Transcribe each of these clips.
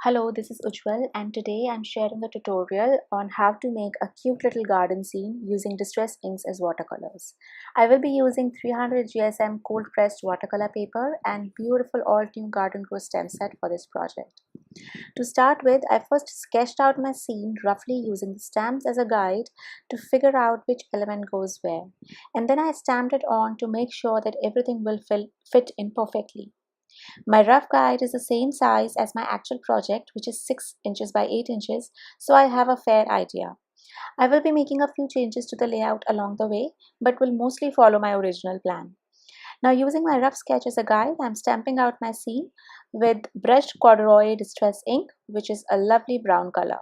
Hello, this is Ujjwal and today I'm sharing a tutorial on how to make a cute little garden scene using distress inks as watercolors. I will be using 300 GSM cold pressed watercolor paper and beautiful Altenew Garden Grow Stamp set for this project. To start with, I first sketched out my scene roughly using the stamps as a guide to figure out which element goes where, and then I stamped it on to make sure that everything will fit in perfectly. My rough guide is the same size as my actual project, which is 6 inches by 8 inches, so I have a fair idea. I will be making a few changes to the layout along the way, but will mostly follow my original plan. Now, using my rough sketch as a guide, I'm stamping out my scene with brushed corduroy distress ink, which is a lovely brown color.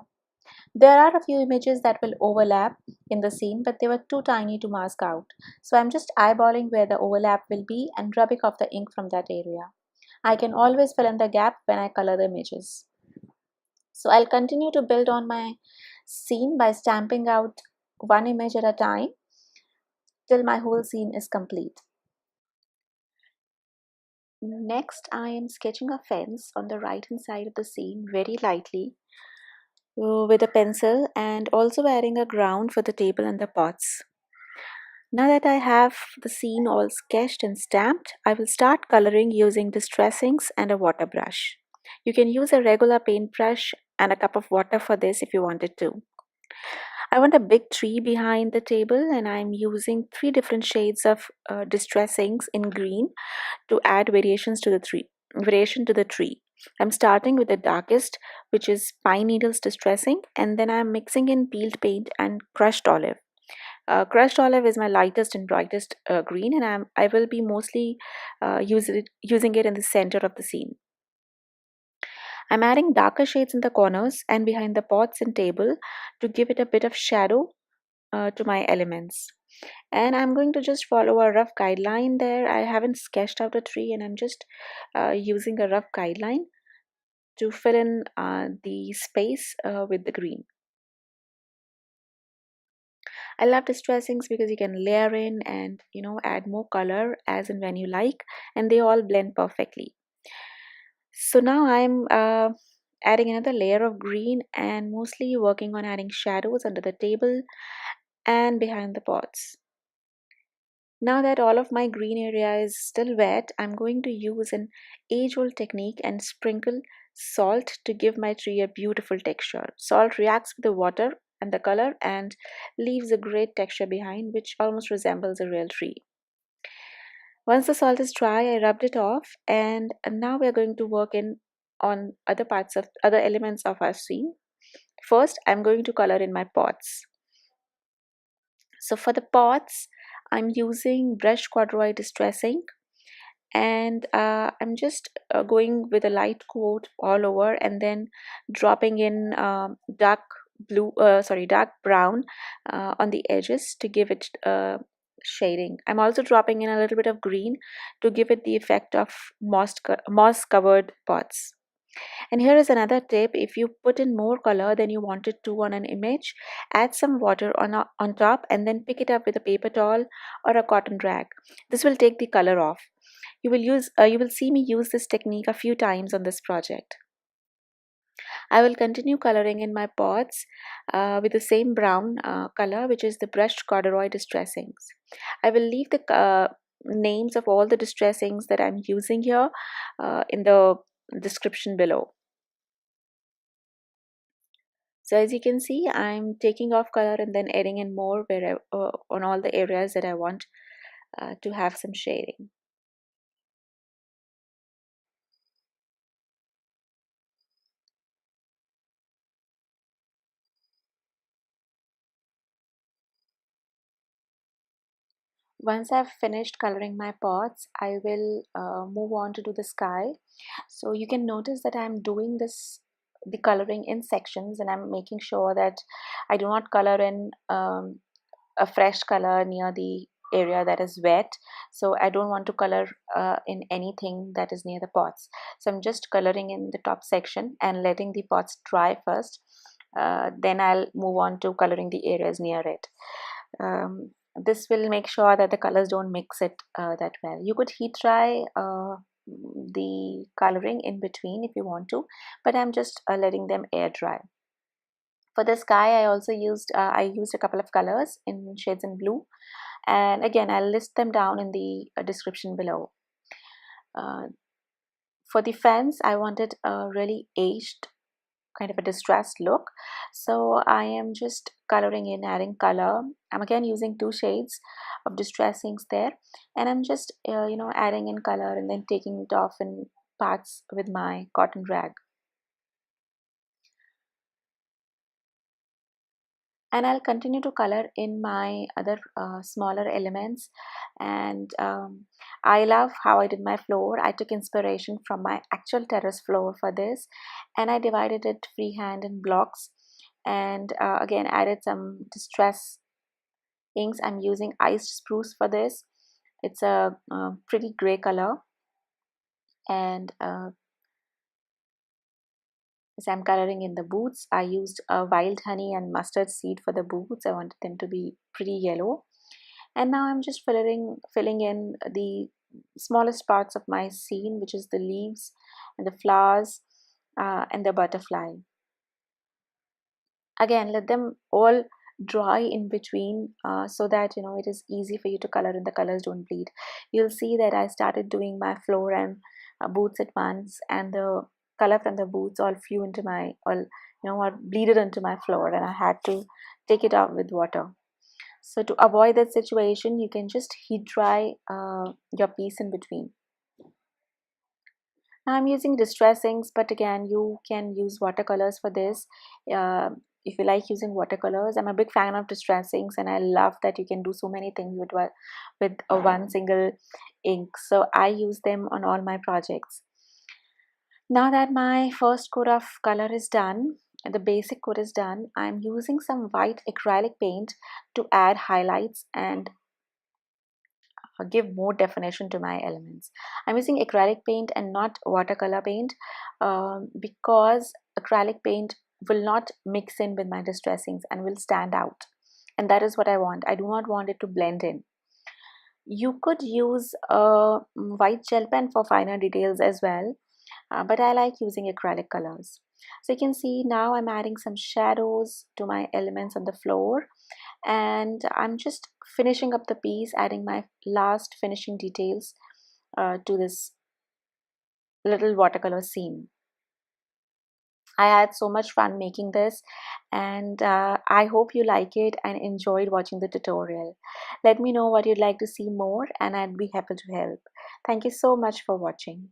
There are a few images that will overlap in the scene, but they were too tiny to mask out. So I'm just eyeballing where the overlap will be and rubbing off the ink from that area. I can always fill in the gap when I color the images. So I'll continue to build on my scene by stamping out one image at a time till my whole scene is complete. Next, I am sketching a fence on the right hand side of the scene very lightly with a pencil and also adding a ground for the table and the pots. Now that I have the scene all sketched and stamped, I will start coloring using distress inks and a water brush. You can use a regular paintbrush and a cup of water for this if you wanted to. I want a big tree behind the table and I'm using 3 different shades of distress inks in green to add variation to the tree. I'm starting with the darkest, which is pine needles distress ink, and then I'm mixing in peeled paint and crushed olive. Crushed olive is my lightest and brightest green, and I will be mostly using it in the center of the scene. I'm adding darker shades in the corners and behind the pots and table to give it a bit of shadow to my elements. And I'm going to just follow a rough guideline there. I haven't sketched out a tree, and I'm just using a rough guideline to fill in the space with the green. I love distressings because you can layer in and add more color as and when you like, and they all blend perfectly. So now I'm adding another layer of green and mostly working on adding shadows under the table and behind the pots. Now that all of my green area is still wet, I'm going to use an age-old technique and sprinkle salt to give my tree a beautiful texture. Salt reacts with the water and the color and leaves a great texture behind, which almost resembles a real tree. Once the salt is dry, I rubbed it off, and now we're going to work in on other elements of our scene. First, I'm going to color in my pots. So for the pots, I'm using brushed corduroy distress ink, and I'm just going with a light coat all over and then dropping in dark brown on the edges to give it shading. I'm also dropping in a little bit of green to give it the effect of moss covered pots. And here is another tip: if you put in more color than you wanted to on an image, add some water on top and then pick it up with a paper towel or a cotton rag. This will take the color off. You will see me use this technique a few times on this project. I will continue coloring in my pots with the same brown color, which is the brushed corduroy distress inks. I will leave the names of all the distress inks that I'm using here in the description below. So as you can see, I'm taking off color and then adding in more on all the areas that I want to have some shading. Once I've finished coloring my pots, I will move on to do the sky. So you can notice that I'm doing the coloring in sections, and I'm making sure that I do not color in a fresh color near the area that is wet. So I don't want to color in anything that is near the pots. So I'm just coloring in the top section and letting the pots dry first. Then I'll move on to coloring the areas near it. This will make sure that the colors don't mix it that well. You could heat dry the coloring in between if you want to, but I'm just letting them air dry. For the sky, I used a couple of colors in shades in blue, and again I'll list them down in the description below. Uh, for the fence, I wanted a really aged kind of a distressed look, so I am just coloring in, adding color. I'm again using two shades of distress inks there, and I'm just adding in color and then taking it off in parts with my cotton rag. And I'll continue to color in my other smaller elements. And I love how I did my floor. I took inspiration from my actual terrace floor for this, and I divided it freehand in blocks, and again added some distress inks. I'm using iced spruce for this. It's a pretty gray color, and as I'm coloring in the boots, I used wild honey and mustard seed for the boots. I wanted them to be pretty yellow. And now I'm just filling in the smallest parts of my scene, which is the leaves and the flowers and the butterfly. Again, let them all dry in between so that it is easy for you to color and the colors don't bleed. You'll see that I started doing my floor and boots at once, and the color from the boots all flew into my or bleeded into my floor, and I had to take it out with water. So to avoid that situation, you can just heat dry your piece in between. Now I'm using distress inks, but again, you can use watercolors for this. If you like using watercolors, I'm a big fan of distress inks, and I love that you can do so many things with a one single ink. So I use them on all my projects. Now that my first coat of color is done, and the basic coat is done, I'm using some white acrylic paint to add highlights and give more definition to my elements. I'm using acrylic paint and not watercolor paint because acrylic paint will not mix in with my distress inks and will stand out. And that is what I want. I do not want it to blend in. You could use a white gel pen for finer details as well, but I like using acrylic colors. So you can see now I'm adding some shadows to my elements on the floor, and I'm just finishing up the piece, adding my last finishing details to this little watercolor scene. I had so much fun making this, and I hope you like it and enjoyed watching the tutorial. Let me know what you'd like to see more, and I'd be happy to help. Thank you so much for watching.